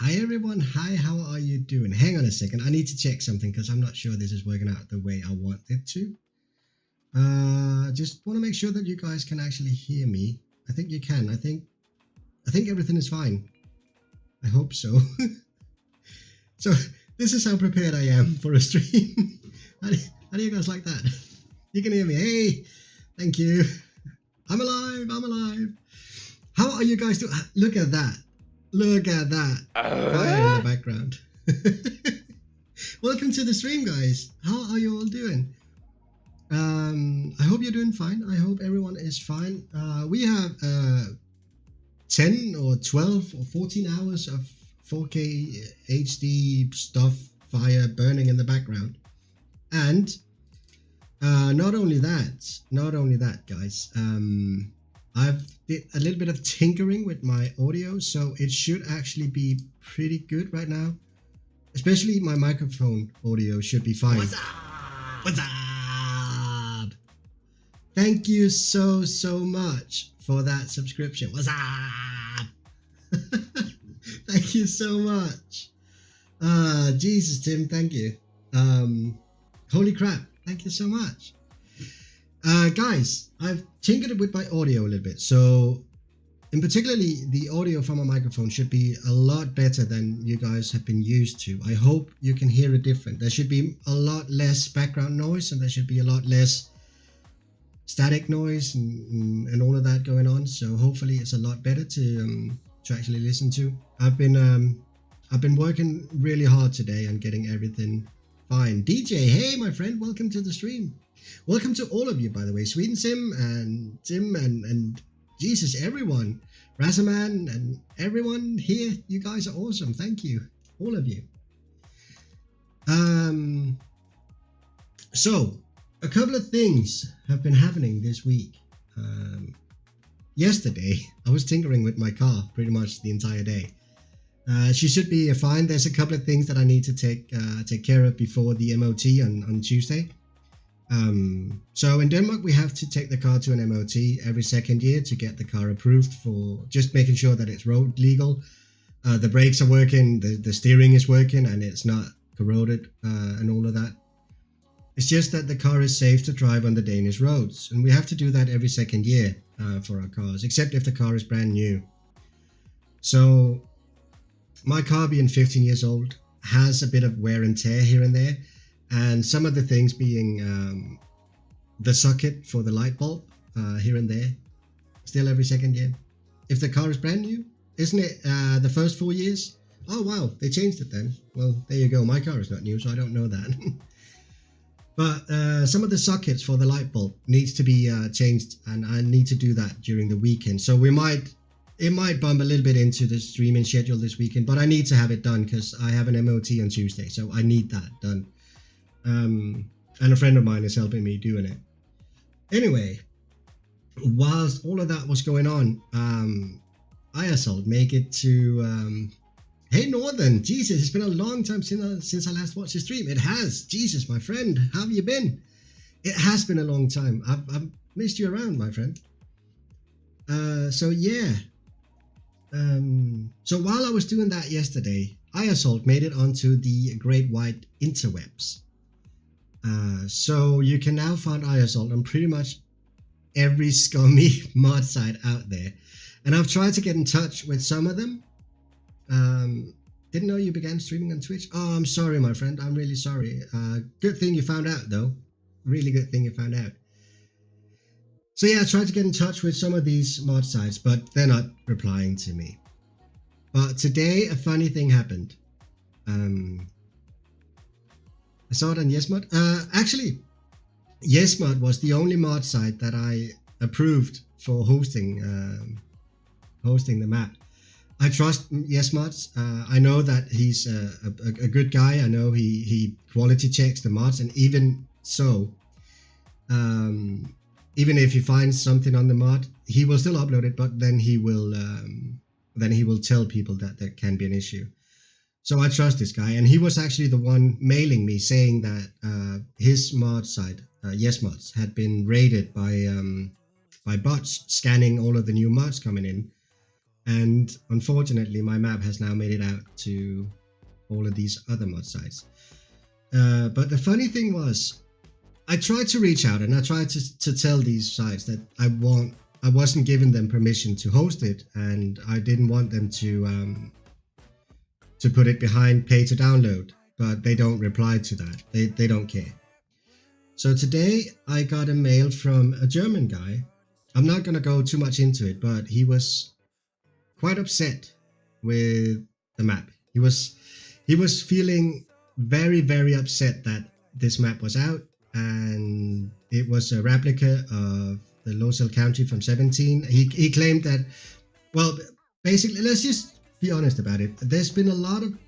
Hi everyone, hi, how are you doing? Hang on a second, I need to check something because I'm not sure this is working out the way I want it to. Just want to make sure that you guys can actually hear me. I think you can. I think everything is fine. I hope so. So this is how prepared I am for a stream. How do you guys like that? You can hear me. Hey, thank you. I'm alive. How are you guys doing? Look at that. Look at that. Fire in the background. Welcome to the stream, guys. How are you all doing? I hope you're doing fine. I hope everyone is fine. We have 10 or 12 or 14 hours of 4K HD stuff fire burning in the background. And not only that, guys, I've did a little bit of tinkering with my audio, so it should actually be pretty good right now. Especially my microphone audio should be fine. What's up? Thank you so much for that subscription. What's up? Thank you so much. Jesus, Tim, thank you. Holy crap, thank you so much. Guys, I've tinkered with my audio a little bit, so in particularly the audio from my microphone should be a lot better than you guys have been used to. I hope you can hear it different. There should be a lot less background noise, and there should be a lot less static noise and all of that going on. So hopefully it's a lot better to actually listen to. I've been working really hard today on getting everything fine. DJ, hey my friend, welcome to the stream. Welcome to all of you, by the way. Sweden Sim and Tim and Jesus, everyone. Razaman and everyone here. You guys are awesome. Thank you. All of you. So, a couple of things have been happening this week. Yesterday, I was tinkering with my car pretty much the entire day. She should be fine. There's a couple of things that I need to take care of before the MOT on Tuesday. So in Denmark, we have to take the car to an MOT every second year to get the car approved for just making sure that it's road legal. The brakes are working, the steering is working, and it's not corroded and all of that. It's just that the car is safe to drive on the Danish roads, and we have to do that every second year for our cars, except if the car is brand new. So my car, being 15 years old, has a bit of wear and tear here and there. And some of the things being the socket for the light bulb here and there, still every second year. If the car is brand new, isn't it the first 4 years? Oh wow, they changed it then. Well, there you go. My car is not new, so I don't know that. But some of the sockets for the light bulb needs to be changed, and I need to do that during the weekend. So it might bump a little bit into the streaming schedule this weekend, but I need to have it done because I have an MOT on Tuesday, so I need that done. And a friend of mine is helping me doing it. Anyway, whilst all of that was going on, Eiersholt make it to hey Northern, Jesus, it's been a long time since I last watched the stream. It has. Jesus, my friend, how have you been? It has been a long time. I've missed you around, my friend. So yeah. So while I was doing that yesterday, Eiersholt made it onto the Great White Interwebs. So you can now find Eiersholt on pretty much every scummy mod site out there. And I've tried to get in touch with some of them. Didn't know you began streaming on Twitch. Oh, I'm sorry, my friend. I'm really sorry. Good thing you found out, though. Really good thing you found out. So yeah, I tried to get in touch with some of these mod sites, but they're not replying to me. But today, a funny thing happened. I saw it on YesMod. Actually, YesMod was the only mod site that I approved for hosting the map. I trust YesMods. I know that he's a good guy. I know he quality checks the mods, and even so, even if he finds something on the mod, he will still upload it. But then he will tell people that there can be an issue. So I trust this guy, and he was actually the one mailing me saying that his mod site, YesMods, had been raided by bots scanning all of the new mods coming in. And unfortunately, my map has now made it out to all of these other mod sites. But the funny thing was, I tried to reach out and I tried to tell these sites that I wasn't giving them permission to host it, and I didn't want them to put it behind pay to download, but they don't reply to that. They don't care. So today I got a mail from a German guy. I'm not going to go too much into it, but he was quite upset with the map. He was feeling very, very upset that this map was out, and it was a replica of the Losel Country from 17. He claimed that, well, basically, let's just be honest about it. There's been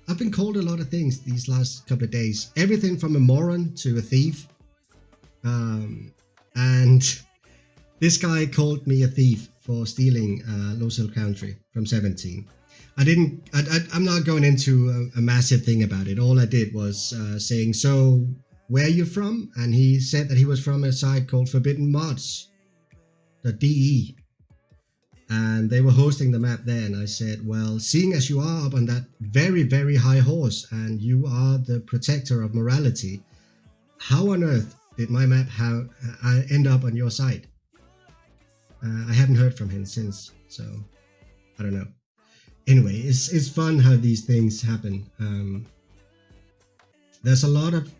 I've been called a lot of things these last couple of days. Everything from a moron to a thief. And this guy called me a thief for stealing Losel Country from 17. I'm not going into a massive thing about it. All I did was saying, so where are you from? And he said that he was from a site called Forbidden Mods.de. And they were hosting the map there. And I said, well, seeing as you are up on that very, very high horse and you are the protector of morality, how on earth did my map end up on your site? I haven't heard from him since, so I don't know. Anyway, it's fun how these things happen. There's a lot of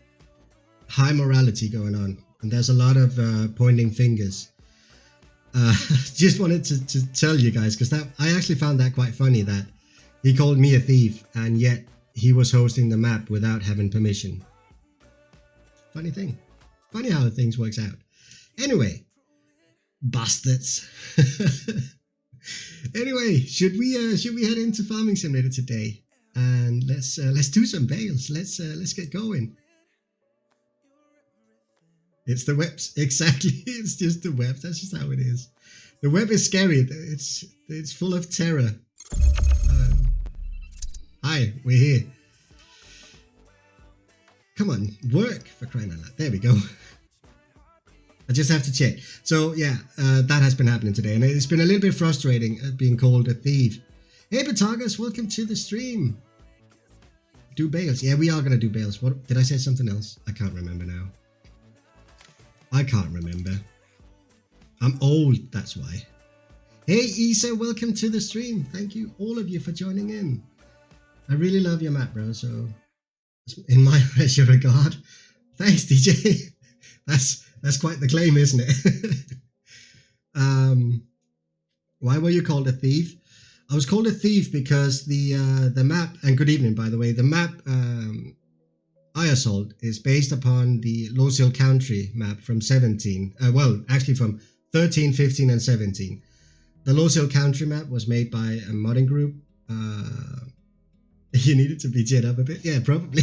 high morality going on, and there's a lot of pointing fingers. Just wanted to tell you guys, because I actually found that quite funny, that he called me a thief, and yet he was hosting the map without having permission. Funny thing. Funny how things works out. Anyway, bastards. Anyway, should we head into Farming Simulator today? And let's do some bales. Let's get going. It's the webs, exactly. It's just the web. That's just how it is. The web is scary. It's full of terror. Hi, we're here. Come on, work, for crying out loud. There we go. I just have to check. So yeah, that has been happening today, and it's been a little bit frustrating being called a thief. Hey Batagas, welcome to the stream. Do bales. Yeah, we are going to do bales. What did I say something else? I can't remember now. I can't remember. I'm old, that's why. Hey Isa, welcome to the stream. Thank you, all of you, for joining in. I really love your map, bro, so in my measure regard. Thanks, DJ. That's quite the claim, isn't it? Why were you called a thief? I was called a thief because the map, and good evening by the way, the map Eiersholt is based upon the Losel Country map from 17. Well, actually from 13, 15, and 17. The Losel Country map was made by a modding group. You needed to be jet up a bit? Yeah, probably.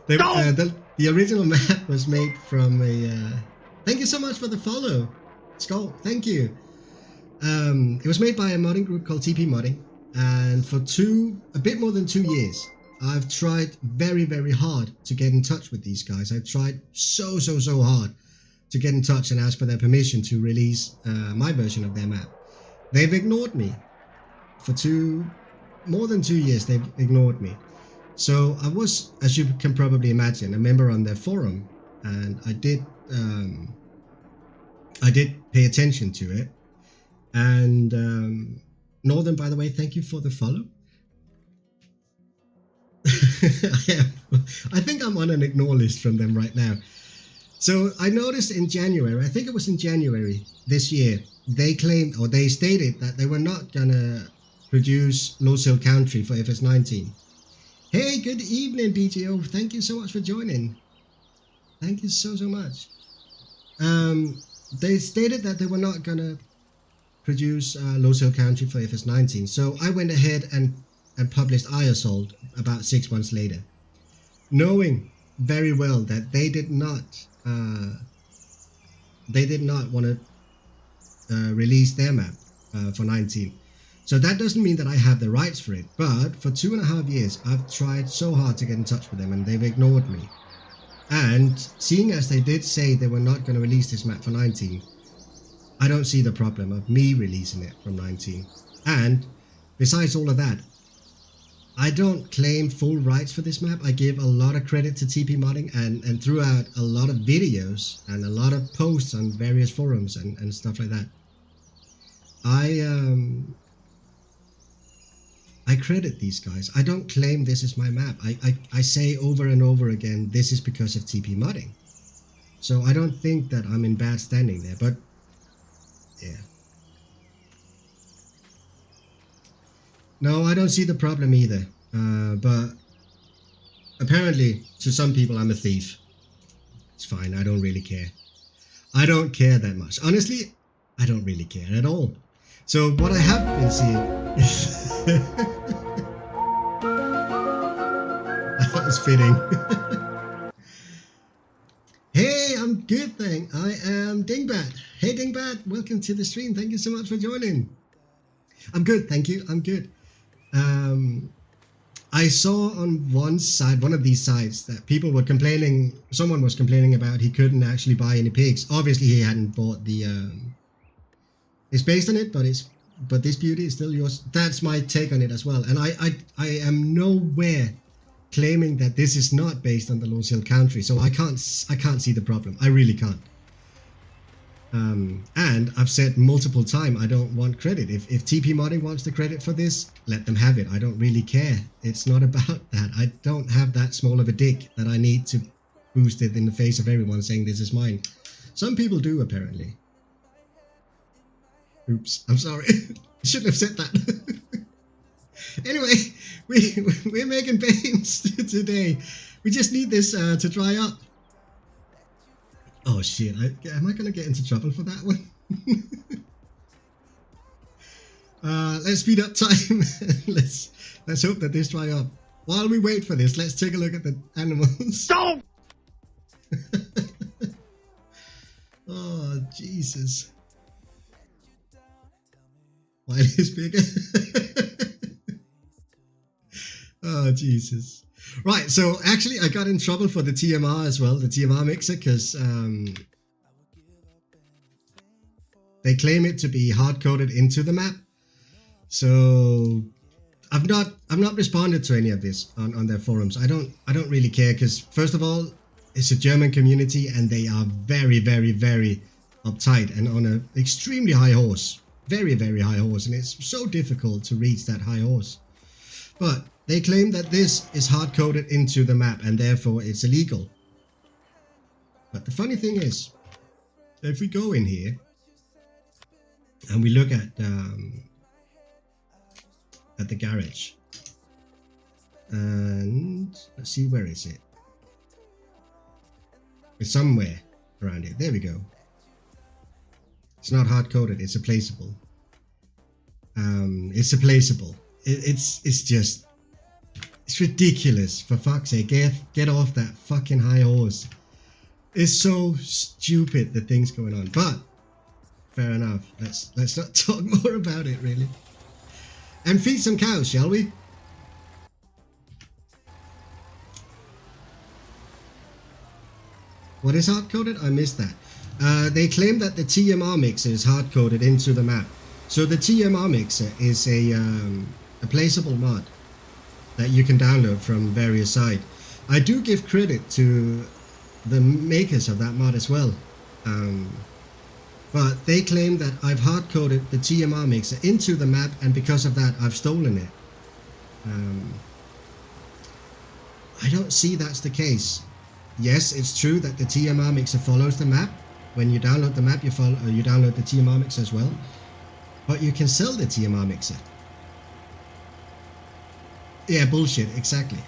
The original map was made from a... thank you so much for the follow, Skull. Thank you. It was made by a modding group called TP Modding. And for a bit more than 2 years, I've tried very, very hard to get in touch with these guys. I've tried so hard to get in touch and ask for their permission to release my version of their map. They've ignored me. For more than 2 years, they've ignored me. So I was, as you can probably imagine, a member on their forum, and I did pay attention to it. And Northern, by the way, thank you for the follow. I think I'm on an ignore list from them right now. So I noticed in January, I think it was in January this year, they claimed, or they stated, that they were not gonna produce Losel Country for FS19. Hey, good evening, BGO. Thank you so much for joining. Thank you so much. They stated that they were not gonna produce Losel Country for FS19. So I went ahead and published Eiersholt about 6 months later, knowing very well that they did not want to release their map for 19. So that doesn't mean that I have the rights for it, but for 2.5 years, I've tried so hard to get in touch with them and they've ignored me. And seeing as they did say they were not going to release this map for 19, I don't see the problem of me releasing it from 19. And besides all of that, I don't claim full rights for this map. I give a lot of credit to TP Modding and throughout a lot of videos and a lot of posts on various forums and stuff like that. I credit these guys. I don't claim this is my map. I say over and over again, this is because of TP Modding. So I don't think that I'm in bad standing there, but yeah. No, I don't see the problem either. But apparently to some people I'm a thief. It's fine, I don't really care. I don't care that much. Honestly, I don't really care at all. So what I have been seeing is that was fitting. Hey, I'm good, thank. I am Dingbat. Hey Dingbat, welcome to the stream. Thank you so much for joining. I'm good, thank you. I'm good. I saw on one side, one of these sites, that people were complaining, someone was complaining about he couldn't actually buy any pigs. Obviously he hadn't bought the, it's based on it, but this beauty is still yours. That's my take on it as well. And I am nowhere claiming that this is not based on the Lone Hill country. So I can't see the problem. I really can't. And I've said multiple times, I don't want credit. If TP Modding wants the credit for this, let them have it. I don't really care. It's not about that. I don't have that small of a dick that I need to boost it in the face of everyone saying this is mine. Some people do, apparently. Oops, I'm sorry. I shouldn't have said that. Anyway, we're making pains today. We just need this to dry up. Oh shit, am I gonna get into trouble for that one? Let's speed up time. let's hope that this dry up. While we wait for this, let's take a look at the animals. Don't! Oh, Jesus. Why is bigger? Oh, Jesus. Right, so actually I got in trouble for the TMR as well, the TMR mixer, because they claim it to be hard-coded into the map. So I've not responded to any of this on their forums. I don't really care, because first of all, it's a German community and they are very, very, very uptight and on an extremely high horse. Very, very high horse, and it's so difficult to reach that high horse. But they claim that this is hard-coded into the map and therefore it's illegal. But the funny thing is, if we go in here and we look at the garage, and let's see, where is it? It's somewhere around here. There we go. It's not hard-coded, it's a placeable. It's a placeable. It's ridiculous, for fuck's sake. Get off that fucking high horse. It's so stupid, the things going on. But fair enough. Let's not talk more about it, really. And feed some cows, shall we? What is hard-coded? I missed that. They claim that the TMR mixer is hard-coded into the map. So the TMR mixer is a placeable mod that you can download from various sites. I do give credit to the makers of that mod as well. But they claim that I've hard-coded the TMR mixer into the map, and because of that I've stolen it. I don't see that's the case. Yes, it's true that the TMR mixer follows the map. When you download the map, you download the TMR mixer as well. But you can sell the TMR mixer. Yeah, bullshit, exactly.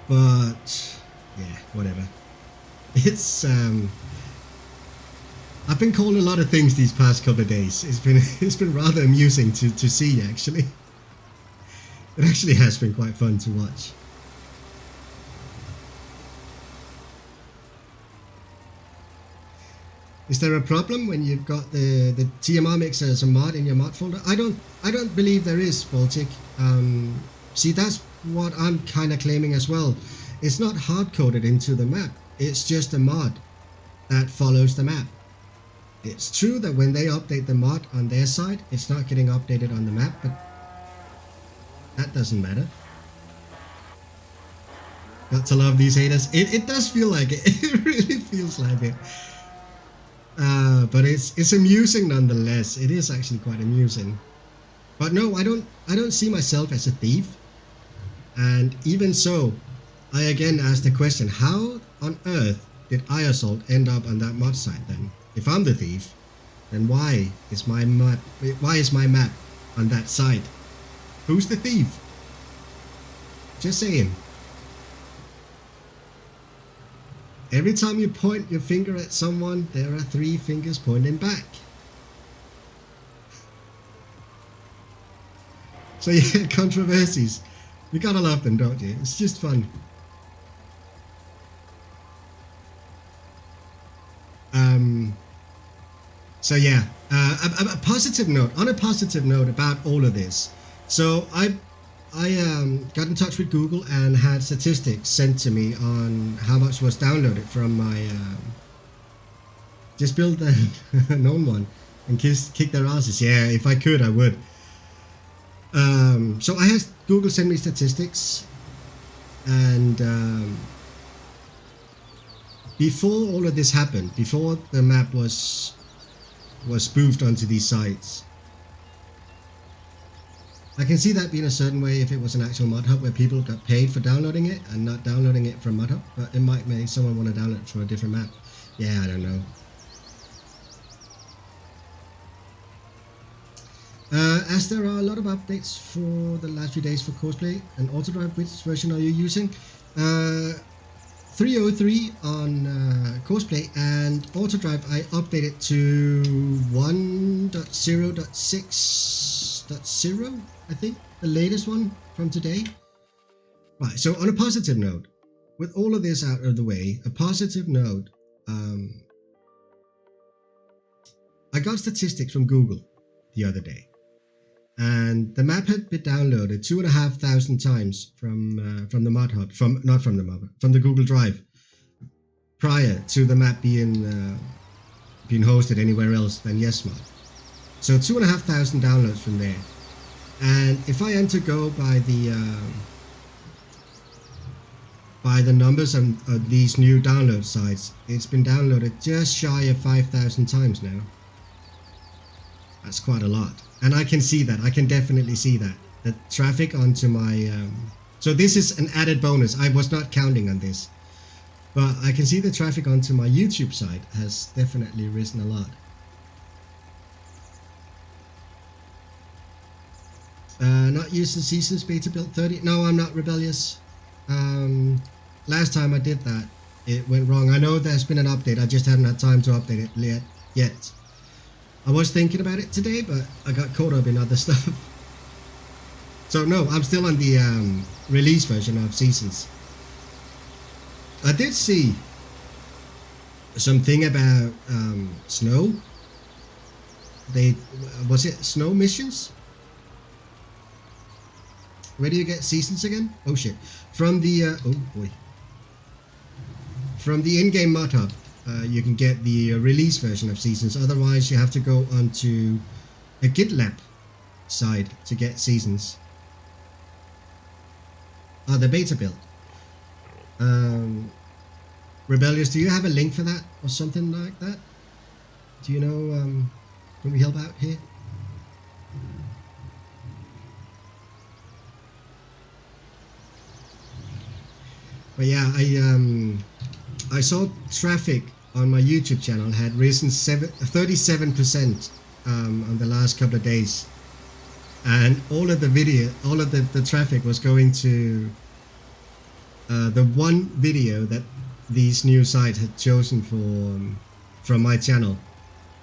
But yeah, whatever. It's I've been called a lot of things these past couple of days. It's been rather amusing to see, actually. It actually has been quite fun to watch. Is there a problem when you've got the TMR mixer as a mod in your mod folder? I don't believe there is, Baltic. See, that's what I'm kind of claiming as well. It's not hard-coded into the map. It's just a mod that follows the map. It's true that when they update the mod on their side, it's not getting updated on the map, but that doesn't matter. Got to love these haters. It does feel like it. It really feels like it. But it's amusing nonetheless. It is actually quite amusing. But no, I don't see myself as a thief. And even so, I again ask the question: how on earth did Eiersholt end up on that mod site then? If I'm the thief, then why is my map on that site? Who's the thief? Just saying. Every time you point your finger at someone, there are 3 fingers pointing back. So yeah, controversies. You gotta love them, don't you? It's just fun. So yeah, a positive note. On a positive note about all of this. So I got in touch with Google and had statistics sent to me on how much was downloaded from my just build a known one and kick their asses. Yeah, if I could, I would. So I had Google send me statistics, and before all of this happened, before the map was spoofed onto these sites, I can see that being a certain way if it was an actual mod hub where people got paid for downloading it and not downloading it from mod hub, but it might make someone want to download it for a different map. Yeah, I don't know. As there are a lot of updates for the last few days for Courseplay and Autodrive, which version are you using? 303 on Courseplay, and Autodrive I updated to 1.0.6.0, I think, the latest one from today. Right, so on a positive note, with all of this out of the way, a positive note, I got statistics from Google the other day. And the map had been downloaded 2,500 times from the mod hub, from the Google Drive, prior to the map being hosted anywhere else than YesMod. So 2,500 downloads from there. And if I am to go by the numbers of these new download sites, it's been downloaded just shy of 5,000 times now. That's quite a lot. And I can see that. I can definitely see that. The traffic onto my... so this is an added bonus. I was not counting on this. But I can see the traffic onto my YouTube site has definitely risen a lot. Not using Seasons Beta Build 30. No, I'm not rebellious. Last time I did that, it went wrong. I know there's been an update. I just haven't had time to update it yet. I was thinking about it today, but I got caught up in other stuff. So no, I'm still on the release version of Seasons. I did see something about snow. Was it snow missions? Where do you get Seasons again? Oh shit! From the oh boy. From the in-game mod hub. You can get the release version of Seasons. Otherwise, you have to go onto a GitLab side to get Seasons. The beta build. Rebellious, do you have a link for that or something like that? Do you know? Can we help out here? But yeah, I saw traffic on my YouTube channel had risen 37% on the last couple of days, and all of the traffic was going to the one video that these new sites had chosen from my channel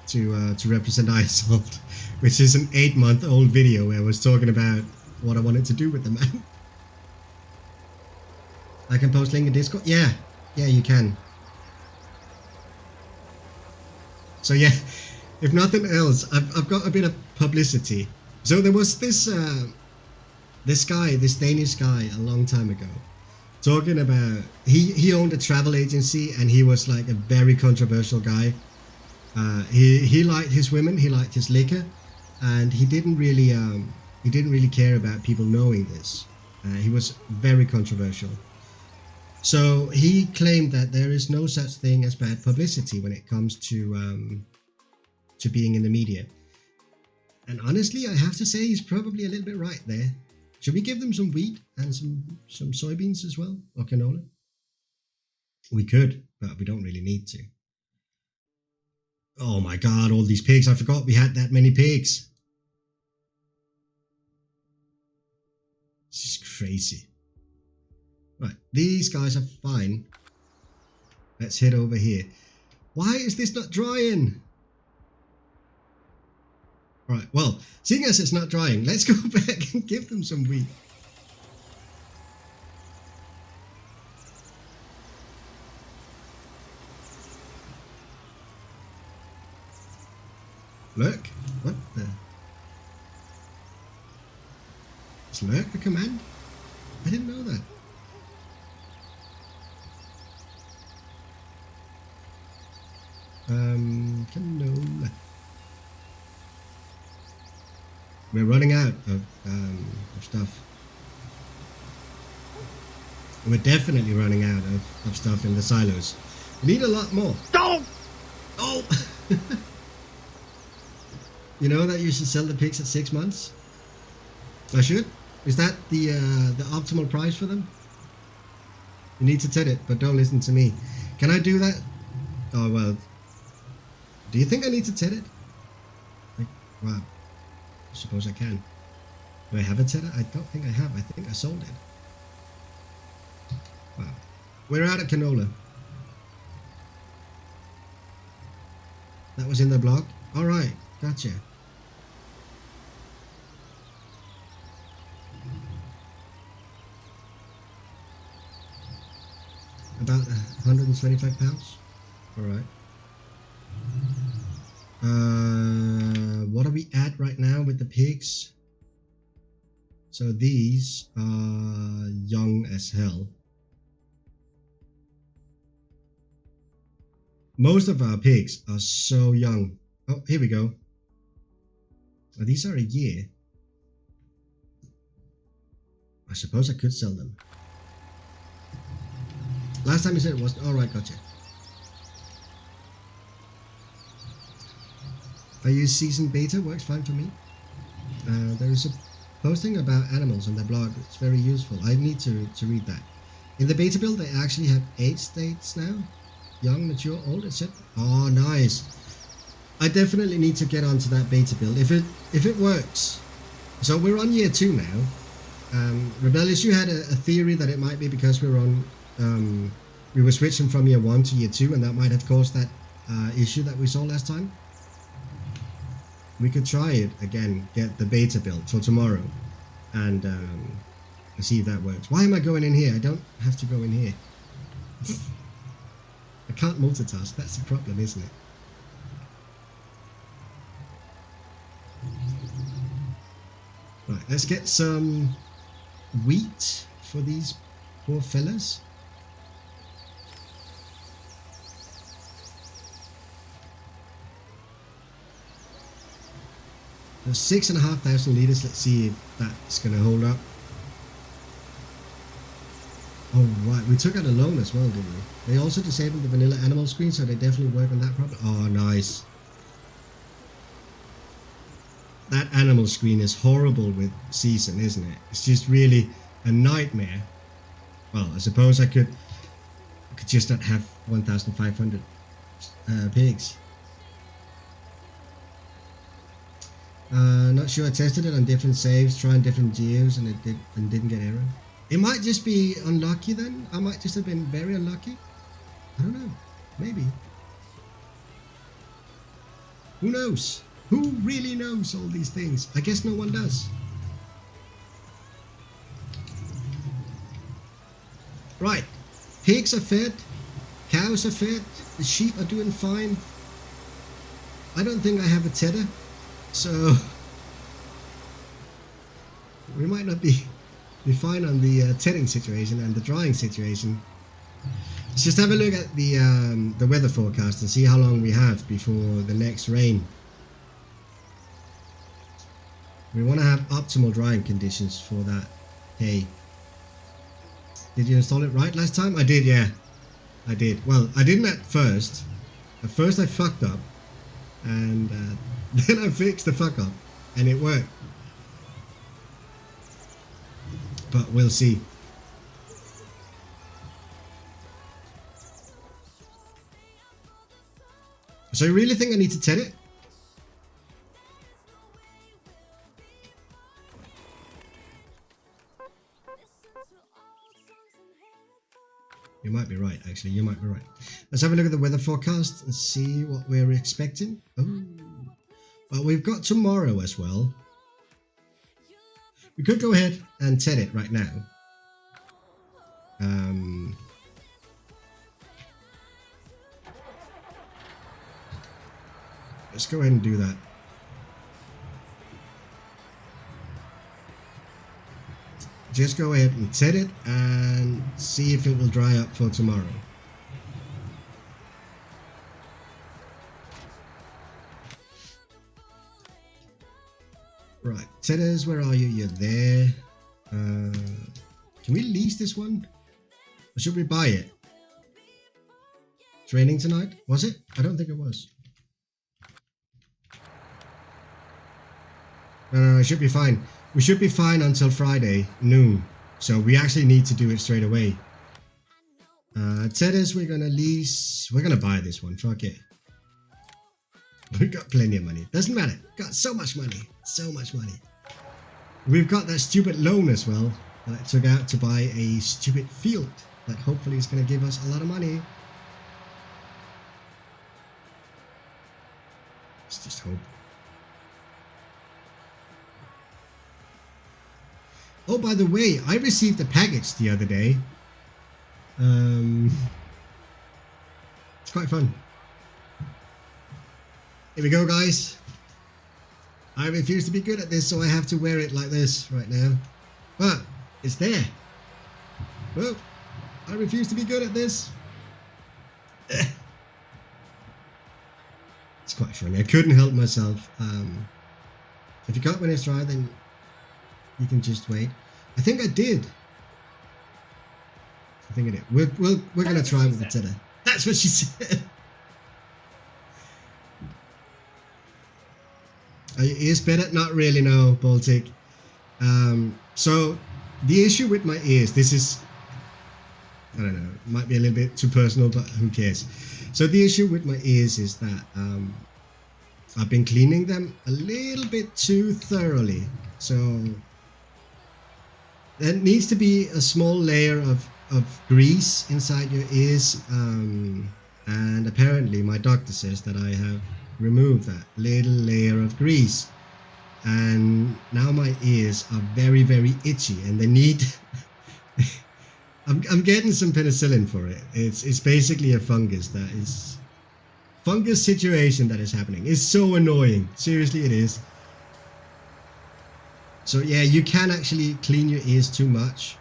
to represent Eiersholt, which is an 8-month-old video where I was talking about what I wanted to do with the map. I can post link in Discord. Yeah, you can. So yeah, if nothing else, I've got a bit of publicity. So there was this Danish guy a long time ago, talking about he owned a travel agency, and he was like a very controversial guy. He liked his women, he liked his liquor, and he didn't really care about people knowing this. He was very controversial. So he claimed that there is no such thing as bad publicity when it comes to being in the media. And honestly, I have to say he's probably a little bit right there. Should we give them some wheat and some soybeans as well, or canola? We could, but we don't really need to. Oh my god, all these pigs. I forgot we had that many pigs. This is crazy. Right, these guys are fine. Let's head over here. Why is this not drying? Right, well, seeing as it's not drying, let's go back and give them some wheat. Lurk? What the? Is lurk a command? I didn't know that. Canola. We're running out of stuff. We're definitely running out of stuff in the silos. We need a lot more. Don't! Oh! You know that you should sell the pigs at 6 months? I should? Is that the optimal price for them? You need to tell it, but don't listen to me. Can I do that? Oh, well. Do you think I need to tell it? Like, wow. I suppose I can. Do I have a tedder? I don't think I have. I think I sold it. Wow. We're out of canola. That was in the blog? Alright, gotcha. About 125 pounds? Alright. What are we at right now with the pigs? So these are young as hell. Most of our pigs are so young. Oh, here we go. Oh, these are a year. I suppose I could sell them. Last time you said it was... Alright, gotcha. I use season beta, works fine for me. There is a posting about animals on their blog. It's very useful. I need to read that. In the beta build, they actually have 8 states now. Young, mature, old, etc. Oh, nice. I definitely need to get onto that beta build if it works. So we're on year 2 now. Rebellious, you had a theory that it might be because we're on we were switching from year 1 to year 2, and that might have caused that issue that we saw last time. We could try it again, get the beta build for tomorrow, and see if that works. Why am I going in here? I don't have to go in here. I can't multitask, that's the problem, isn't it? Right, let's get some wheat for these poor fellas. There's 6,500 liters. Let's see if that's gonna hold up. Oh right, we took out a loan as well, didn't we? They also disabled the vanilla animal screen, so they definitely work on that problem. Oh nice. That animal screen is horrible with season, isn't it? It's just really a nightmare. Well, I suppose I could just not have 1,500 pigs. Not sure. I tested it on different saves, trying different geos, and didn't get error. It might just be unlucky then. I might just have been very unlucky. I don't know. Maybe. Who knows? Who really knows all these things? I guess no one does. Right. Pigs are fed. Cows are fed. The sheep are doing fine. I don't think I have a tedder. So we might not be fine on the tedding situation and the drying situation. Let's just have a look at the weather forecast and see how long we have before the next rain. We want to have optimal drying conditions for that hay. Did you install it right last time? I did, yeah. I did. Well, I didn't at first. At first I fucked up. And then I fixed the fuck up. And it worked. But we'll see. So you really think I need to TED it? You might be right, actually. You might be right. Let's have a look at the weather forecast and see what we're expecting. Oh, well, we've got tomorrow as well. We could go ahead and TED it right now. Let's go ahead and do that. Just go ahead and set it and see if it will dry up for tomorrow. Right, Tedders, where are you? You're there. Can we lease this one? Or should we buy it? It's raining tonight? Was it? I don't think it was. No, it should be fine. We should be fine until Friday noon. So we actually need to do it straight away. Tedders, we're gonna lease. We're gonna buy this one. Fuck it. We got plenty of money. Doesn't matter. Got so much money. So much money. We've got that stupid loan as well that I took out to buy a stupid field that hopefully is gonna give us a lot of money. Let's just hope. Oh, by the way, I received a package the other day. It's quite fun. Here we go, guys. I refuse to be good at this, so I have to wear it like this right now. But it's there. Well, I refuse to be good at this. It's quite funny. I couldn't help myself. If you can't win it's dry, then you can just wait. I think I did. I think I did. We're gonna try with the Tedder. That's what she said. Are your ears better? Not really, no, Baltic. So the issue with my ears, this is, I don't know, it might be a little bit too personal, but who cares? So the issue with my ears is that I've been cleaning them a little bit too thoroughly. So there needs to be a small layer of grease inside your ears, and apparently my doctor says that I have removed that little layer of grease, and now my ears are very, very itchy, and they need I'm getting some penicillin for it. It's basically a fungus situation that is happening. It's so annoying. Seriously, it is. So yeah, you can actually clean your ears too much.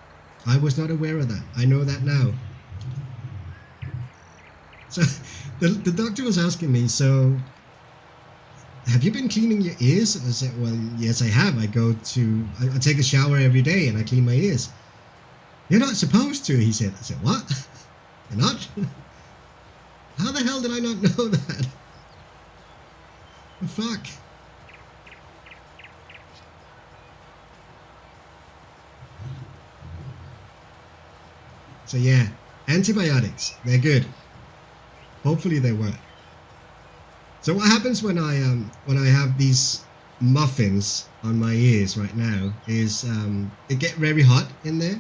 I was not aware of that. I know that now. So the doctor was asking me, so have you been cleaning your ears? I said, well, yes, I have. I take a shower every day and I clean my ears. You're not supposed to, he said. I said, what? You're not? How the hell did I not know that? The fuck? So yeah, antibiotics, they're good. Hopefully they work. So what happens when I have these muffins on my ears right now is it gets very hot in there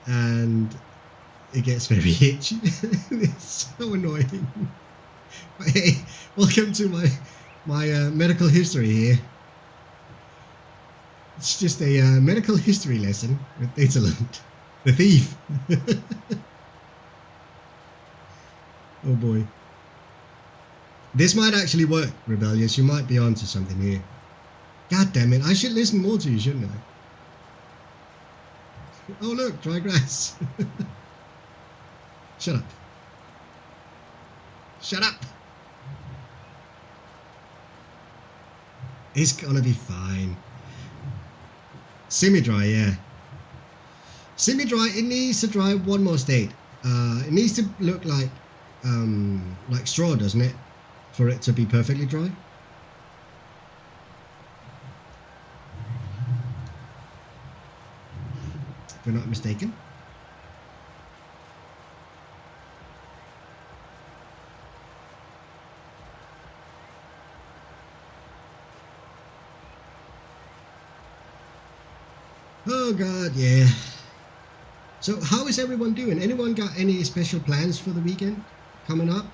and it gets very itchy. It's so annoying. But hey, welcome to my medical history here. It's just a medical history lesson with Datalund. The thief. Oh boy. This might actually work, Rebellious. You might be onto something here. God damn it. I should listen more to you, shouldn't I? Oh look, dry grass. Shut up. Shut up. It's gonna be fine. Semi-dry, yeah. Semi-dry, it needs to dry one more state. It needs to look like straw, doesn't it? For it to be perfectly dry. If we're not mistaken. Oh god, yeah. So how is everyone doing? Anyone got any special plans for the weekend coming up?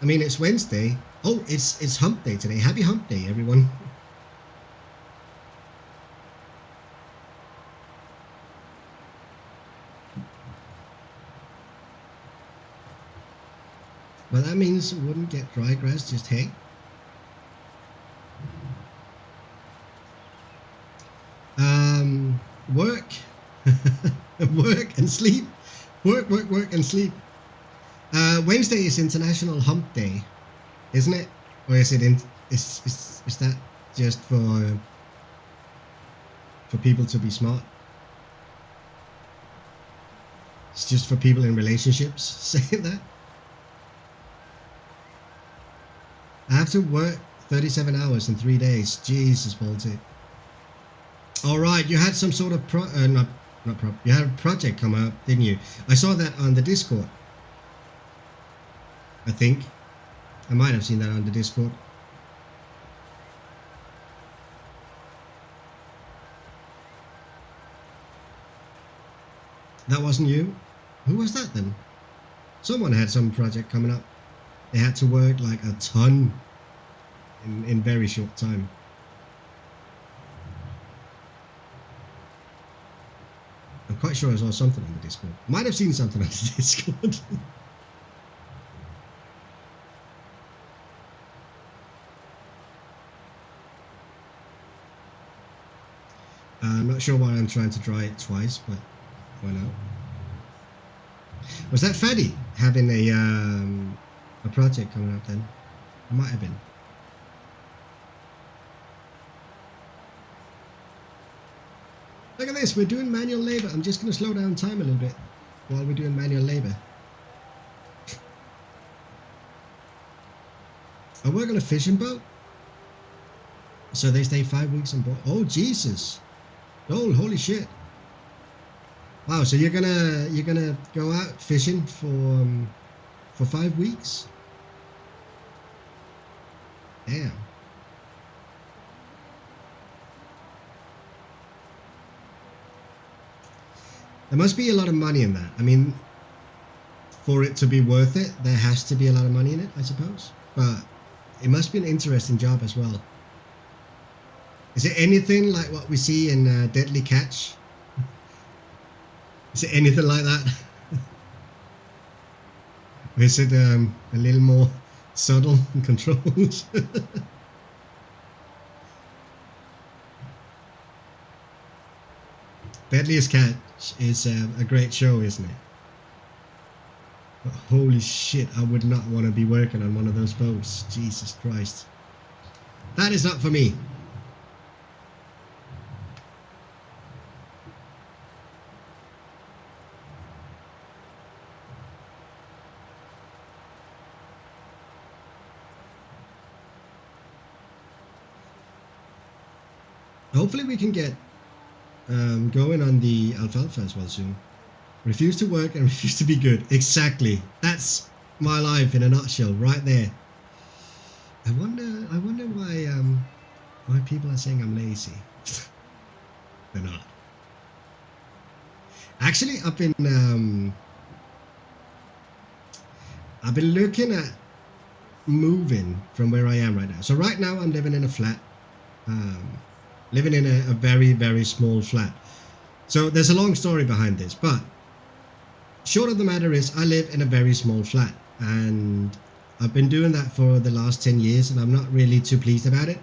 I mean, it's Wednesday. Oh, it's hump day today. Happy hump day, everyone. Well, that means it wouldn't get dry grass, just hay. Work. Work and sleep. Work and sleep. Wednesday is International Hump Day, isn't it? Or is it is that just for people to be smart? It's just for people in relationships saying that. I have to work 37 hours in 3 days. Jesus, Baltic. All right, you had some sort of you had a project come up, didn't you? I saw that on the Discord. I think I might have seen that on the Discord. That wasn't you? Who was that then? Someone had some project coming up. They had to work like a ton in very short time. I'm quite sure I saw something on the Discord. Might have seen something on the Discord. I'm not sure why I'm trying to dry it twice, but why not? Was that Faddy having a project coming up then? It might have been. Look at this, we're doing manual labor. I'm just going to slow down time a little bit while we're doing manual labor. I work on a fishing boat. So they stay 5 weeks on board. Oh, Jesus. Oh, holy shit. Wow, so you're gonna go out fishing for 5 weeks? Damn. There must be a lot of money in that. I mean, for it to be worth it, there has to be a lot of money in it, I suppose. But it must be an interesting job as well. Is it anything like what we see in Deadly Catch? Is it anything like that? Or is it a little more subtle and controlled? Deadliest Catch is a great show, isn't it? But holy shit, I would not want to be working on one of those boats. Jesus Christ. That is not for me. Hopefully we can get going on the alfalfa as well soon. Refuse to work and refuse to be good. Exactly. That's my life in a nutshell, right there. I wonder why people are saying I'm lazy. They're not. Actually, I've been looking at moving from where I am right now. So right now I'm living in a flat. Living in a very, very small flat. So there's a long story behind this, but short of the matter is I live in a very small flat and I've been doing that for the last 10 years and I'm not really too pleased about it.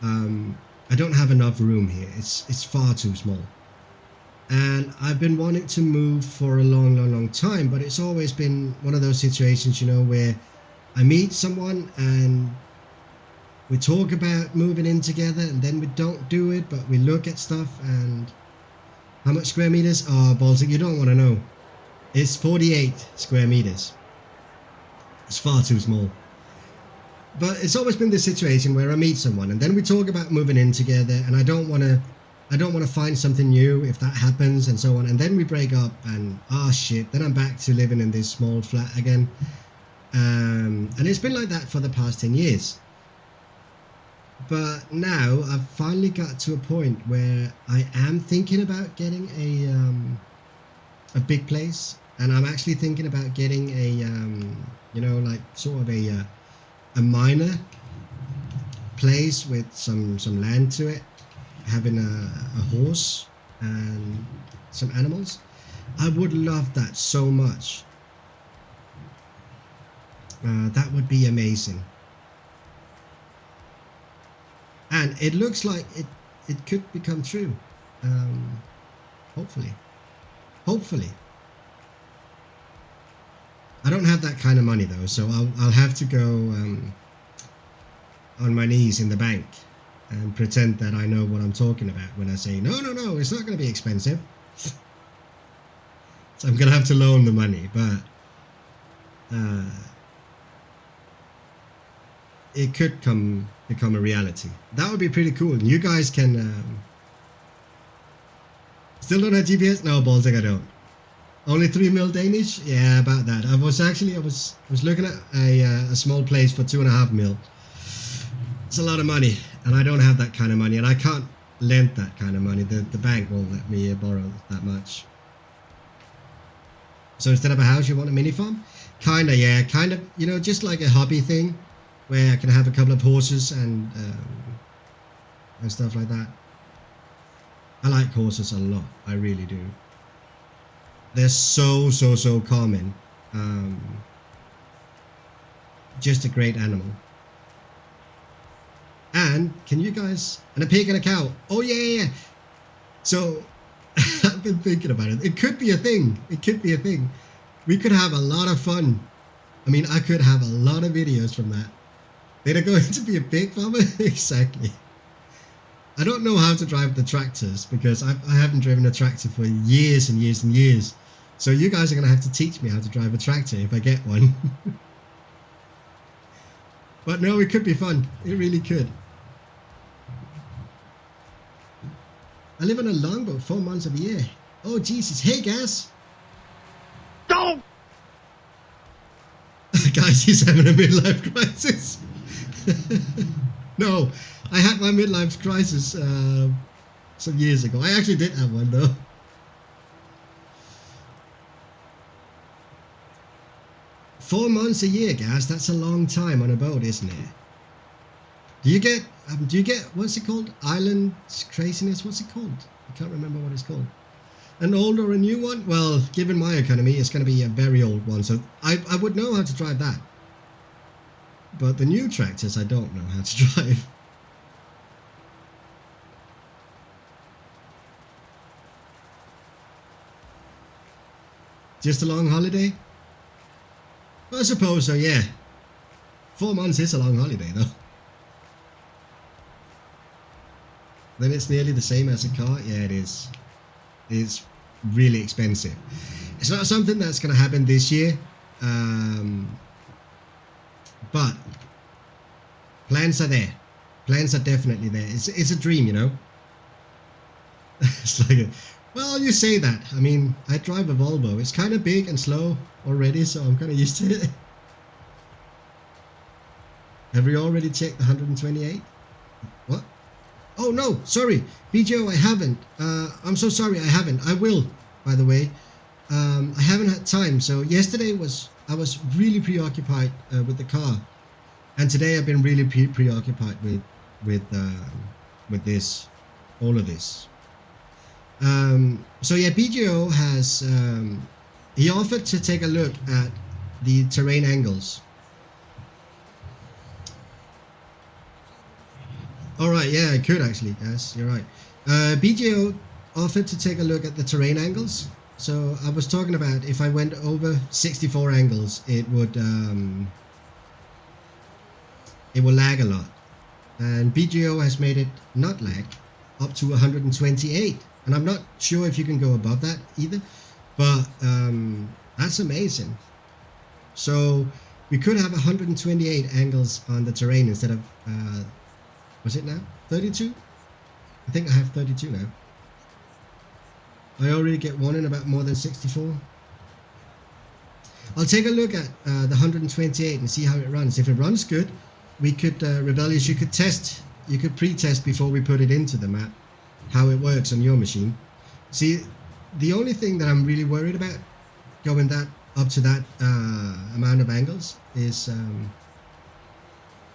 I don't have enough room here. It's far too small. And I've been wanting to move for a long time, but it's always been one of those situations, you know, where I meet someone and we talk about moving in together and then we don't do it, but we look at stuff. And how much square meters? Oh, Baltic, you don't want to know. It's 48 square meters. It's far too small. But it's always been this situation where I meet someone and then we talk about moving in together, and I don't want to find something new if that happens and so on. And then we break up and shit, then I'm back to living in this small flat again. And it's been like that for the past 10 years. But now I've finally got to a point where I am thinking about getting a big place, and I'm actually thinking about getting a you know, like sort of a minor place with some land to it, having a horse and some animals. I would love that so much. That would be amazing. And it looks like it could become true. Hopefully. I don't have that kind of money though, so I'll have to go on my knees in the bank and pretend that I know what I'm talking about when I say, no, it's not going to be expensive. So I'm going to have to loan the money, but it could become a reality. That would be pretty cool. You guys can still don't have GPS? No, Baltic, I don't. Only 3 mil Danish? Yeah, about that. I was looking at a small place for 2.5 mil. It's a lot of money, and I don't have that kind of money, and I can't lend that kind of money. The bank won't let me borrow that much. So instead of a house, you want a mini farm? Kinda, yeah. Kind of, you know, just like a hobby thing, where I can have a couple of horses and stuff like that. I like horses a lot. I really do. They're so common. Just a great animal. And can you guys... And a pig and a cow. Oh yeah. So I've been thinking about it. It could be a thing. We could have a lot of fun. I mean, I could have a lot of videos from that. They're going to be a pig farmer? Exactly. I don't know how to drive the tractors because I haven't driven a tractor for years and years. So you guys are going to have to teach me how to drive a tractor if I get one. But no, it could be fun. It really could. I live on a longboat 4 months of the year. Oh, Jesus. Hey, Gas. Don't! Guys, he's having a midlife crisis. No, I had my midlife crisis some years ago. I actually did have one, though. Four months a year, Gas. That's a long time on a boat, isn't it? Do you get what's it called? Island craziness? What's it called? I can't remember what it's called. An old or a new one? Well, given my economy, it's going to be a very old one, so I would know how to drive that. But the new tractors, I don't know how to drive. Just a long holiday? I suppose so, yeah. 4 months is a long holiday, though. Then it's nearly the same as a car? Yeah, it is. It's really expensive. It's not something that's going to happen this year. But plans are there. Plans are definitely there. It's a dream, you know. It's like well, you say that. I mean, I drive a Volvo. It's kind of big and slow already, so I'm kind of used to it. Have we already checked the 128? What? Oh no, sorry, BJO, I haven't. I'm so sorry, I haven't. I will, by the way. I haven't had time. So yesterday I was really preoccupied with the car, and today I've been really preoccupied with this, all of this. So yeah, BJO has he offered to take a look at the terrain angles. All right, yeah, I could actually. Yes, you're right. BJO offered to take a look at the terrain angles. So I was talking about if I went over 64 angles, it would lag a lot. And BGO has made it not lag up to 128. And I'm not sure if you can go above that either, but that's amazing. So we could have 128 angles on the terrain instead of, was it now? 32? I think I have 32 now. I already get one in about more than 64. I'll take a look at the 128 and see how it runs. If it runs good, we could, Rebellious, you could pre-test before we put it into the map, how it works on your machine. See, the only thing that I'm really worried about going that up to that amount of angles is,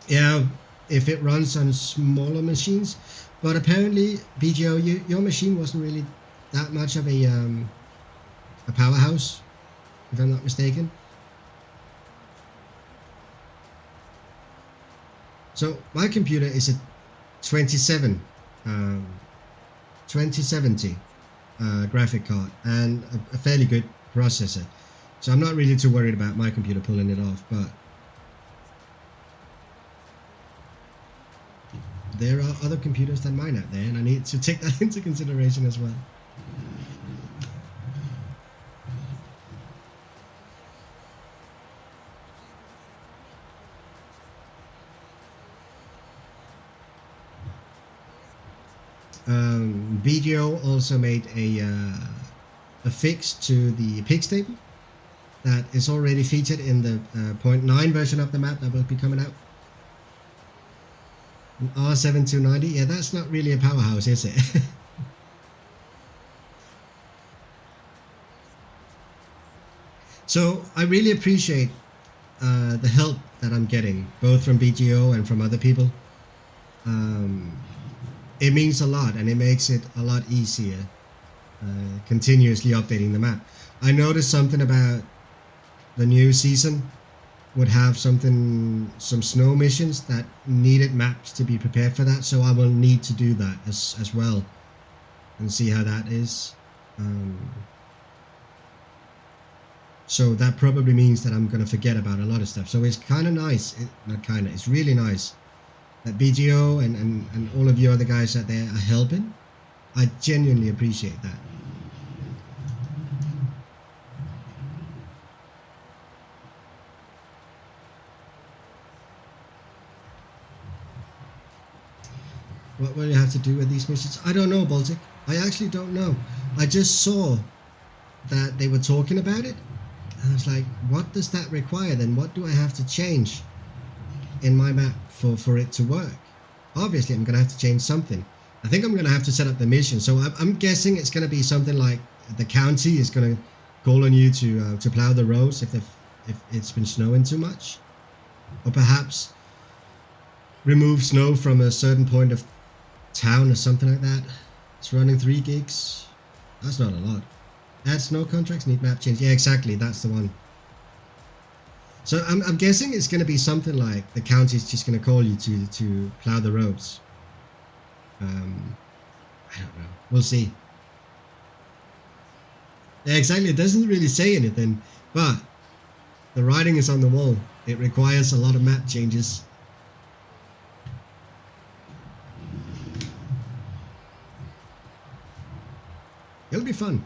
yeah, if it runs on smaller machines. But apparently, BGO, your machine wasn't really that much of a powerhouse, if I'm not mistaken. So my computer is a 2070 graphic card and a fairly good processor. So I'm not really too worried about my computer pulling it off, but there are other computers than mine out there, and I need to take that into consideration as well. BGO also made a fix to the pig stable that is already featured in the 0.9 version of the map that will be coming out. An R7290, yeah, that's not really a powerhouse, is it? So I really appreciate the help that I'm getting, both from BGO and from other people. It means a lot, and it makes it a lot easier continuously updating the map. I noticed something about the new season would have some snow missions that needed maps to be prepared for that, so I will need to do that as well and see how that is. So that probably means that I'm going to forget about a lot of stuff. So it's kind of nice, it's really nice that BGO and all of you other guys out there are helping. I genuinely appreciate that. What will you have to do with these missions? I don't know, Baltic. I actually don't know. I just saw that they were talking about it. And I was like, what does that require then? What do I have to change in my map for it to work? Obviously, I'm going to have to change something. I think I'm going to have to set up the mission. So I'm guessing it's going to be something like the county is going to call on you to plow the roads if it's been snowing too much. Or perhaps remove snow from a certain point of town or something like that. It's running 3 gigs. That's not a lot. Add snow contracts, need map change. Yeah, exactly. That's the one. So I'm guessing it's going to be something like the county's just going to call you to plow the roads. I don't know. We'll see. Yeah, exactly. It doesn't really say anything, but the writing is on the wall. It requires a lot of map changes. It'll be fun.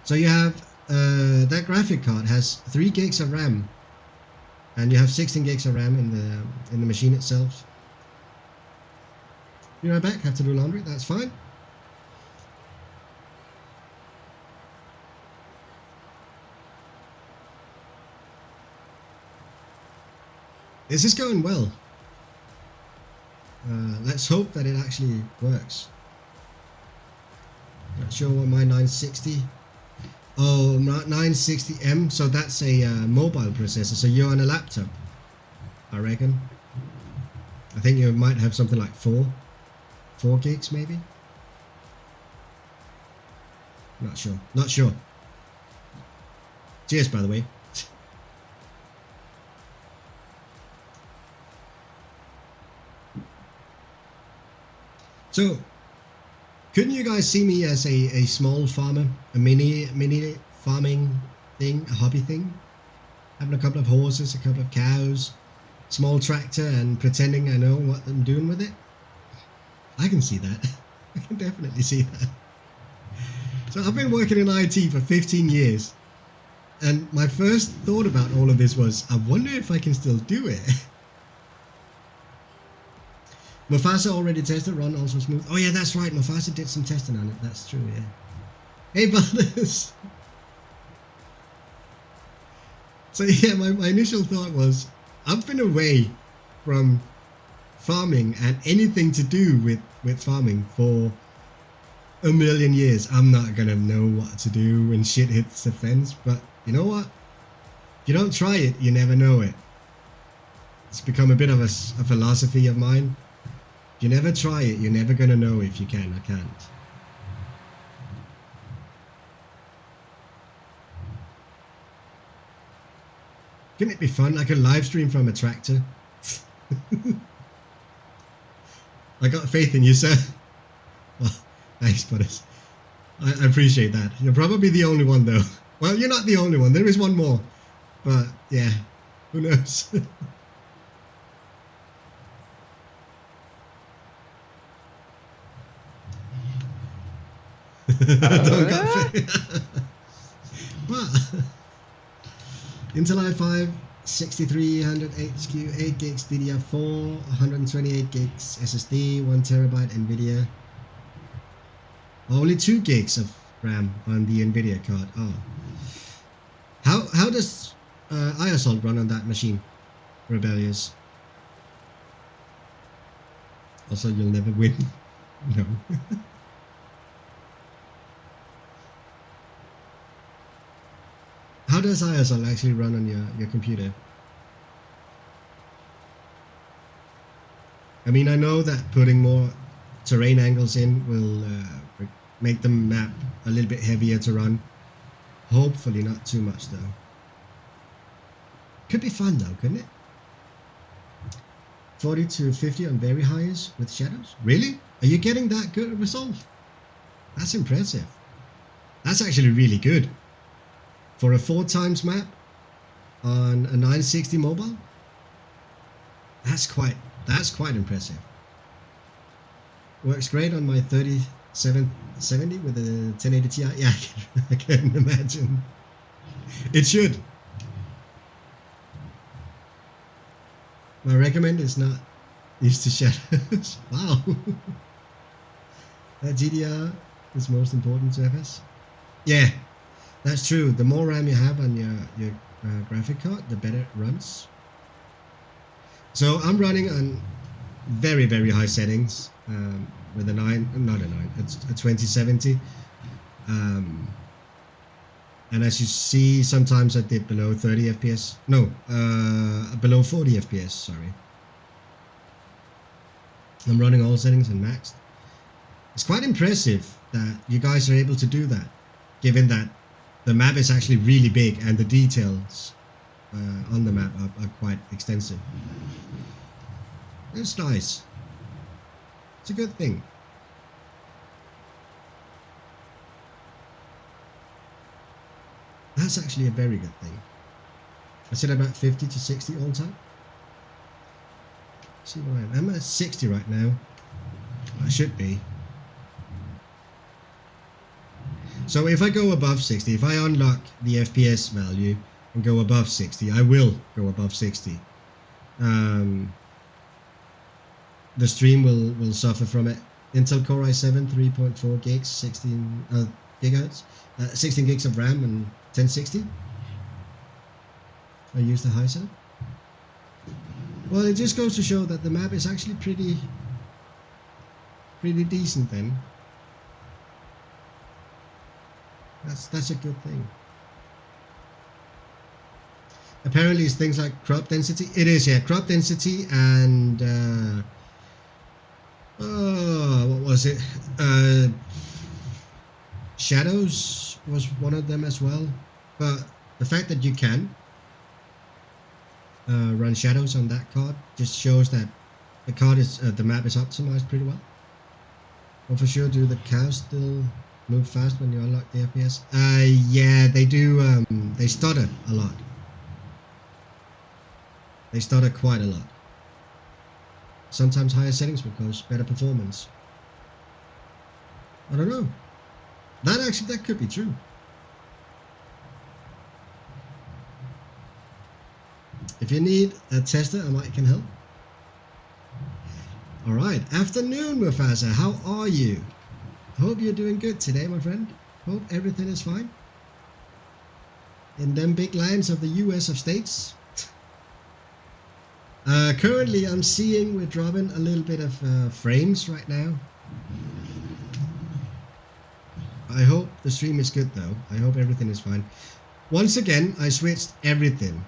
So you have that graphic card has 3 gigs of RAM, and you have 16 gigs of RAM in the machine itself. Be right back. Have to do laundry. That's fine. This is going well. Let's hope that it actually works. Not sure what my 960. Oh, 960M. So that's a mobile processor. So you're on a laptop, I reckon. I think you might have something like 4 gigs maybe. Not sure. Cheers, by the way. So, couldn't you guys see me as a small farmer, a mini farming thing, a hobby thing? Having a couple of horses, a couple of cows, small tractor, and pretending I know what I'm doing with it? I can see that. I can definitely see that. So I've been working in IT for 15 years. And my first thought about all of this was, I wonder if I can still do it. Mufasa already tested, run also smooth. Oh yeah, that's right, Mufasa did some testing on it, that's true, yeah. Hey Butters! So yeah, my initial thought was, I've been away from farming and anything to do with farming for a million years. I'm not gonna know what to do when shit hits the fence, but you know what? If you don't try it, you never know it. It's become a bit of a philosophy of mine. If you never try it, you're never gonna know if you can or can't. Couldn't it be fun? Like a live stream from a tractor? I got faith in you, sir. Well, thanks, Butters. I appreciate that. You're probably the only one, though. Well, you're not the only one. There is one more. But, yeah. Who knows? Don't got faith. What? Intel i5 6300 HQ, 8 gigs DDR4, 128 gigs SSD, 1 terabyte NVIDIA. Only 2 gigs of RAM on the NVIDIA card. Oh. How does Eiersholt run on that machine? Rebellious. Also, you'll never win. No. How does Eiersholt actually run on your computer? I mean, I know that putting more terrain angles in will make the map a little bit heavier to run. Hopefully not too much though. Could be fun though, couldn't it? 40 to 50 on very highs with shadows? Really? Are you getting that good a result? That's impressive. That's actually really good. For a 4x map on a 960 mobile? That's quite impressive. Works great on my 3770 with a 1080 Ti. Yeah, I can imagine. It should. My recommend is not used to shadows. Wow. That GDR is most important to FS. Yeah, that's true. The more RAM you have on your graphic card, the better it runs. So I'm running on very, very high settings with a 9, it's a 2070. And as you see, sometimes I dip below 30 FPS. No, below 40 FPS, sorry. I'm running all settings and maxed. It's quite impressive that you guys are able to do that, given that the map is actually really big and the details on the map are quite extensive. It's nice. It's a good thing. That's actually a very good thing. I said about 50 to 60 all time. See where I am. I'm at 60 right now. I should be. So if I go above 60, if I unlock the FPS value and go above 60, I will go above 60. The stream will suffer from it. Intel Core i7 3.4 gigs, 16 gigahertz, 16 gigs of RAM and 1060. I use the high setup. Well, it just goes to show that the map is actually pretty decent then. That's a good thing. Apparently it's things like crop density. It is, yeah, crop density and what was it? Shadows was one of them as well. But the fact that you can run shadows on that card just shows that the card is the map is optimized pretty well. Or for sure, do the cows still move fast when you unlock the FPS? Yeah, they do. They stutter a lot. They stutter quite a lot. Sometimes higher settings will cause better performance. I don't know. That could be true. If you need a tester, I might can help. Alright, afternoon Mufasa, how are you? Hope you're doing good today, my friend. Hope everything is fine. In them big lands of the US of States. Currently I'm seeing we're dropping a little bit of frames right now. I hope the stream is good though. I hope everything is fine. Once again, I switched everything.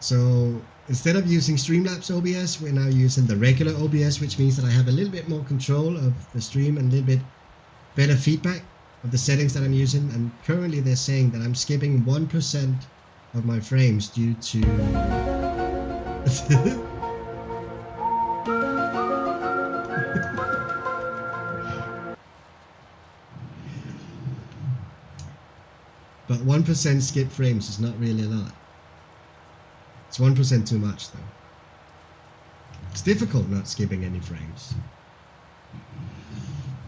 So instead of using Streamlabs OBS, we're now using the regular OBS, which means that I have a little bit more control of the stream and a little bit better feedback of the settings that I'm using. And currently they're saying that I'm skipping 1% of my frames due to... But 1% skip frames is not really a lot. It's 1% too much though. It's difficult not skipping any frames.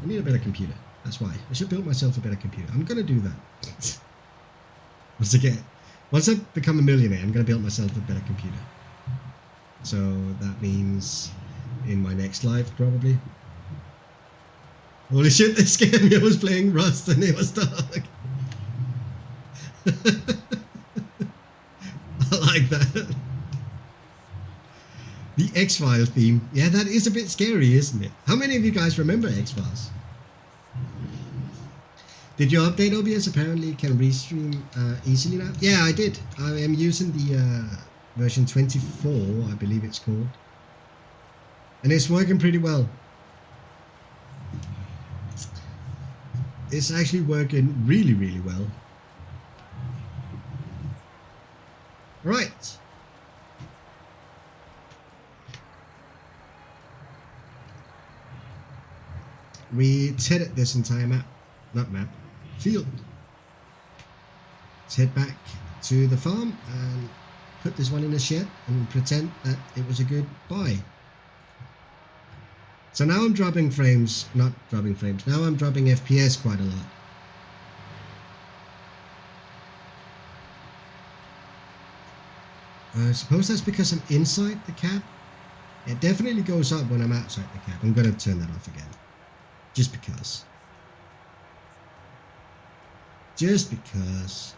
I need a better computer. That's why. I should build myself a better computer. I'm gonna do that. Once I become a millionaire, I'm gonna build myself a better computer. So that means in my next life probably. Holy shit, they scared me. I was playing Rust and it was dark. I like that. The X-Files theme. Yeah, that is a bit scary, isn't it? How many of you guys remember X-Files? Did you update OBS? Apparently can restream easily now. Yeah, I did. I am using the version 24, I believe it's called. And it's working pretty well. It's actually working really, really well. Right. We tethered this entire field. Let's head back to the farm and put this one in a shed and pretend that it was a good buy. So now I'm dropping frames, now I'm dropping FPS quite a lot. I suppose that's because I'm inside the cab. It definitely goes up when I'm outside the cab. I'm gonna turn that off again. Just because. Just because.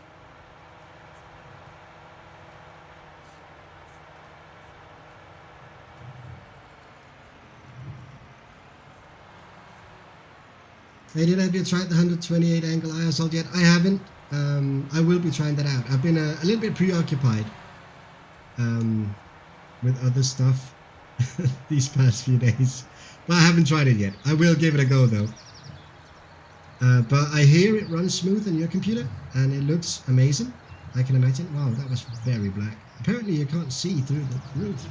Hey, have you tried the 128 angle Eiersholt yet? I haven't. I will be trying that out. I've been a little bit preoccupied with other stuff these past few days, but I haven't tried it yet. I will give it a go though. But I hear it runs smooth on your computer and it looks amazing. I can imagine. Wow, that was very black. Apparently you can't see through the roof.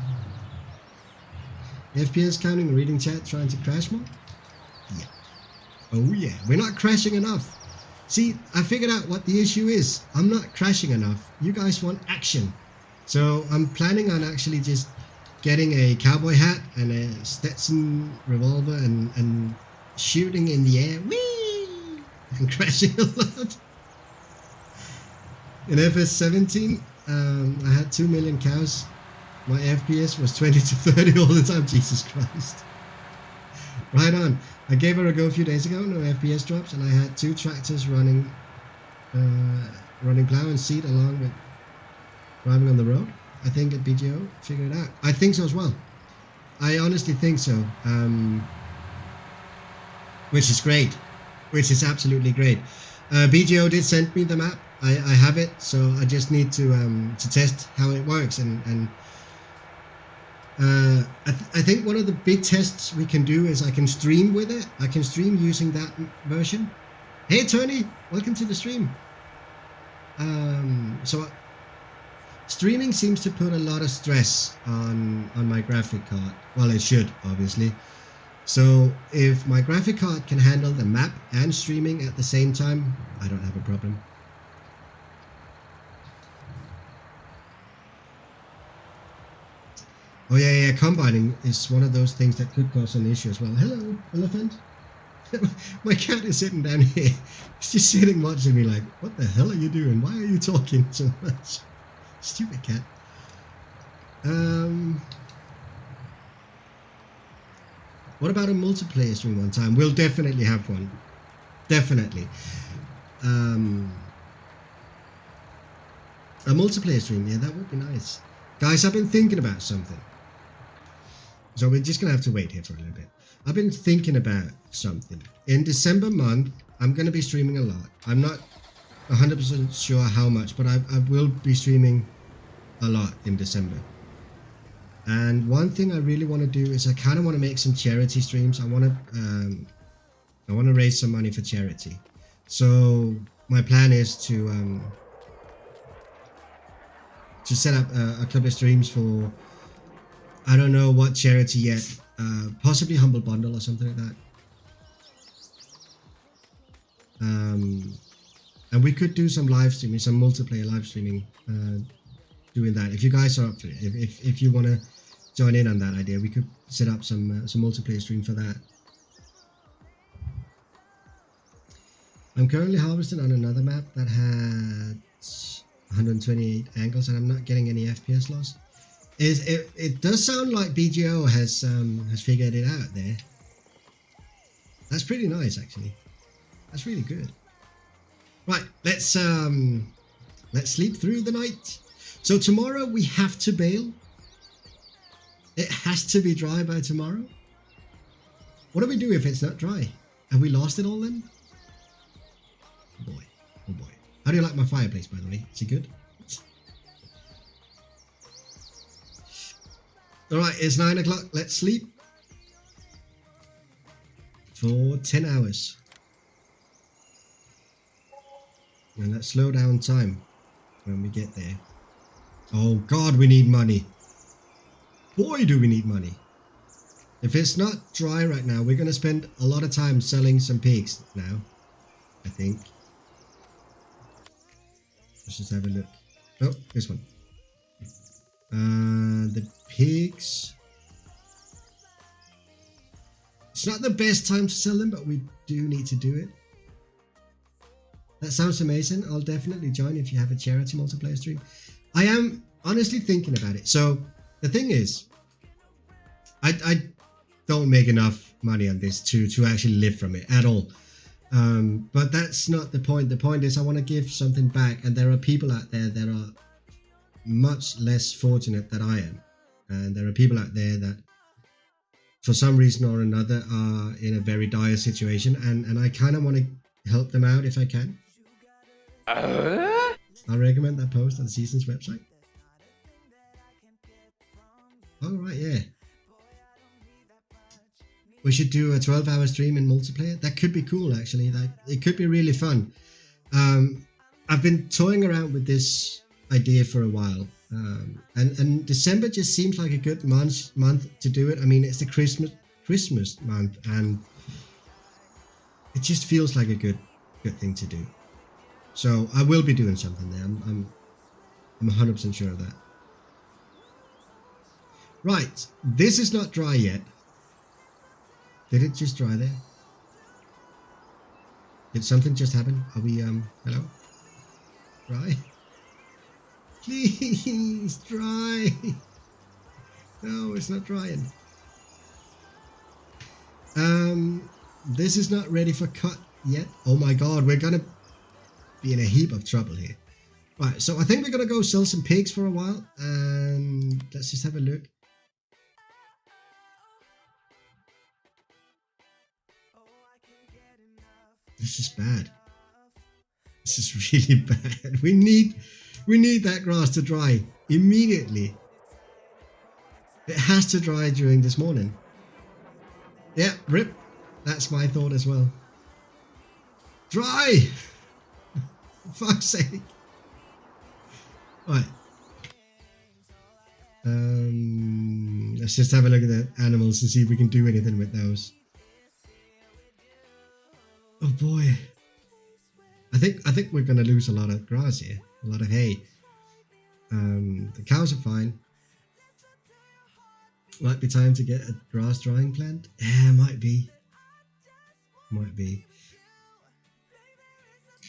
FPS counting, reading chat, trying to crash more? Yeah. Oh yeah, we're not crashing enough. See, I figured out what the issue is. I'm not crashing enough. You guys want action. So I'm planning on actually just getting a cowboy hat and a Stetson revolver and shooting in the air. Whee! And crashing a lot. In FS19, I had 2 million cows. My FPS was 20 to 30 all the time. Jesus Christ. Right on. I gave her a go a few days ago, no FPS drops, and I had 2 tractors running plow and seed along with driving on the road. I think at BGO figured it out. I think so as well. I honestly think so. Which is great. Which is absolutely great. BGO did send me the map. I have it, so I just need to test how it works and I think one of the big tests we can do is I can stream with it. I can stream using that version. Hey Tony, welcome to the stream. Streaming seems to put a lot of stress on my graphic card. Well, it should, obviously. So if my graphic card can handle the map and streaming at the same time, I don't have a problem. Oh yeah, combining is one of those things that could cause an issue as well. Hello, elephant. My cat is sitting down here. He's just sitting watching me like, what the hell are you doing? Why are you talking so much? Stupid cat. What about a multiplayer stream one time? We'll definitely have one. Definitely. A multiplayer stream, yeah, that would be nice. Guys, I've been thinking about something. So we're just going to have to wait here for a little bit. I've been thinking about something. In December month, I'm going to be streaming a lot. I'm not 100% sure how much, but I will be streaming a lot in December. And one thing I really want to do is I kind of want to make some charity streams. I want to raise some money for charity. So my plan is to set up a couple of streams for, I don't know what charity yet, possibly Humble Bundle or something like that. And we could do some live streaming, some multiplayer live streaming, doing that. If you guys are up for it, if you want to join in on that idea, we could set up some multiplayer stream for that. I'm currently harvesting on another map that had 128 angles, and I'm not getting any FPS loss. It does sound like BGO has figured it out there. That's pretty nice, actually. That's really good. Right, let's sleep through the night. So tomorrow we have to bail. It has to be dry by tomorrow. What do we do if it's not dry? Have we lost it all then? Oh boy, oh boy. How do you like my fireplace, by the way? Is it good? Alright, it's 9 o'clock. Let's sleep for 10 hours. And let's slow down time when we get there. Oh God, we need money. Boy, do we need money. If it's not dry right now, we're going to spend a lot of time selling some pigs now, I think. Let's just have a look. Oh, this one. The pigs. It's not the best time to sell them, but we do need to do it. That sounds amazing. I'll definitely join if you have a charity multiplayer stream. I am honestly thinking about it. So the thing is, I don't make enough money on this to actually live from it at all. But that's not the point. The point is I want to give something back, and there are people out there that are much less fortunate than I am. And there are people out there that for some reason or another are in a very dire situation, and I kind of want to help them out if I can. I'll recommend that post on the Seasons website. Oh right, yeah. We should do a 12-hour stream in multiplayer. That could be cool, actually. It could be really fun. I've been toying around with this idea for a while, and December just seems like a good month to do it. I mean, it's the Christmas month, and it just feels like a good thing to do. So I will be doing something there. I'm 100% sure of that. Right, this is not dry yet. Did it just dry there? Did something just happen? Are we hello? Dry? Please, dry. No, it's not drying. This is not ready for cut yet. Oh my God, we're gonna be in a heap of trouble here. Right, so I think we're gonna go sell some pigs for a while, and let's just have a look. This is bad. This is really bad. We need that grass to dry immediately. It has to dry during this morning. Yeah, rip. That's my thought as well. Dry! For fuck's sake. Right. Let's just have a look at the animals and see if we can do anything with those. Oh boy. I think we're gonna lose a lot of grass here. A lot of hay. The cows are fine. Might be time to get a grass drying plant. Yeah, might be. Might be.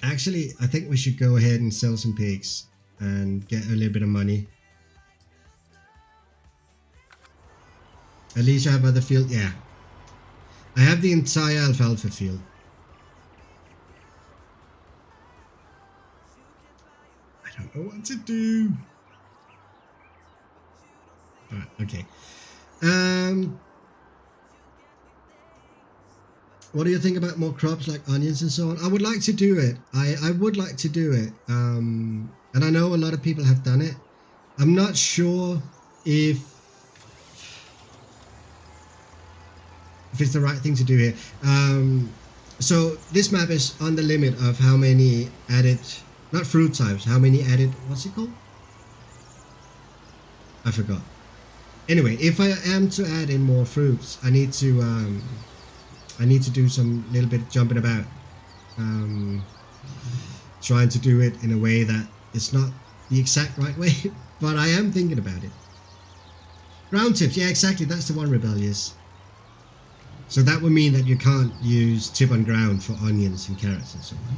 Actually, I think we should go ahead and sell some pigs and get a little bit of money. At least I have other field. Yeah. I have the entire alfalfa field. I don't know what to do. Alright, okay. What do you think about more crops like onions and so on? I would like to do it. I would like to do it. And I know a lot of people have done it. I'm not sure if it's the right thing to do here. So this map is on the limit of how many added, not fruit types, how many added, what's it called? I forgot. Anyway, if I am to add in more fruits, I need to do some little bit of jumping about. Trying to do it in a way that it's not the exact right way, but I am thinking about it. Ground tips, yeah, exactly, that's the one, Rebellious. So that would mean that you can't use tip on ground for onions and carrots and so on.